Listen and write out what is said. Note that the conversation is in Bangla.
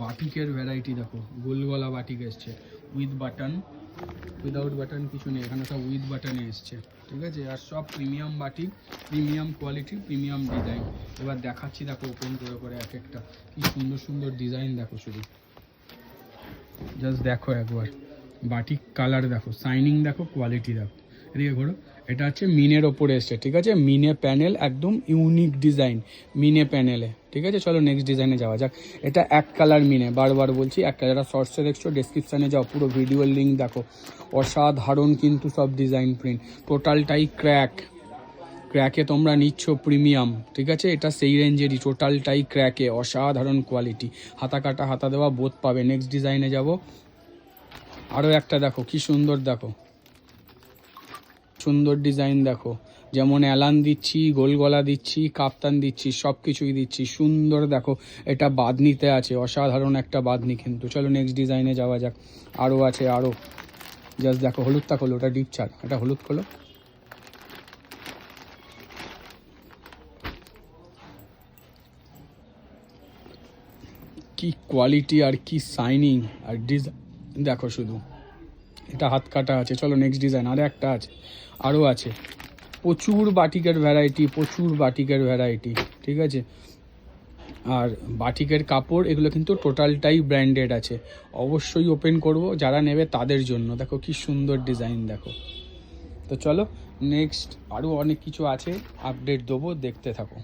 বাটিকের ভ্যারাইটি দেখো, গোল গলা বাটিক এসছে উইথ বাটন, উইদাউট বাটন কিছু নেই, এখানে সব উইথ বাটনে এসছে, ঠিক আছে। আর সব premium batik, premium quality, premium design. এবার দেখাচ্ছি দেখো ওপেন করে করে এক একটা, কি সুন্দর সুন্দর ডিজাইন দেখো, শুধু জাস্ট দেখো একবার, বাটিক কালার দেখো, শাইনিং দেখো, কোয়ালিটি দেখো। এদিকে ঘোরো, এটা হচ্ছে মিনের ওপরে এসছে, ঠিক আছে, মিনে প্যানেল, একদম ইউনিক ডিজাইন মিনে প্যানেলে, ঠিক আছে। চলো নেক্সট ডিজাইনে যাওয়া যাক। এটা এক কালার মিনে, বারবার বলছি এক কালার। শর্টসে দেখছো, ডেসক্রিপশানে যাও, পুরো ভিডিওর লিঙ্ক দেখো, অসাধারণ কিন্তু সব ডিজাইন প্রিন্ট, টোটালটাই ক্র্যাকে তোমরা নিচ্ছ প্রিমিয়াম, ঠিক আছে। এটা সেই রেঞ্জেরই, টোটালটাই ক্র্যাকে, অসাধারণ কোয়ালিটি, হাতা কাটা হাতা দেওয়া বোধ পাবে। নেক্সট ডিজাইনে যাব, আরও একটা দেখো কি সুন্দর, দেখো সুন্দর ডিজাইন দেখো, যেমন অ্যালান দিচ্ছি, গোল গলা দিচ্ছি, কাপ্তান দিচ্ছি, সব কিছুই দিচ্ছি, সুন্দর দেখো। এটা বাঁধনিতে আছে, অসাধারণ একটা বাঁধনি কিন্তু। চলো নেক্সট ডিজাইনে যাওয়া যাক, আরও আছে আরও, জাস্ট দেখো। হলুদটা খোলো, ওটা ডিপ চার, এটা হলুদ খোলো, কি কোয়ালিটি আর কি শাইনিং আর ডিজাইন দেখো শুধু। এটা হাত কাটা আছে। চলো নেক্সট ডিজাইন, আরও একটা আছে, আরও আছে, প্রচুর বাটিকের ভ্যারাইটি, প্রচুর বাটিকের ভ্যারাইটি, ঠিক আছে। আর বাটিকের কাপড় এগুলো কিন্তু টোটালটাই ব্র্যান্ডেড আছে, অবশ্যই ওপেন করব যারা নেবে তাদের জন্য। দেখো কি সুন্দর ডিজাইন দেখো। তো চলো নেক্সট আরও অনেক কিছু আছে, আপডেট দেবো, দেখতে থাকো।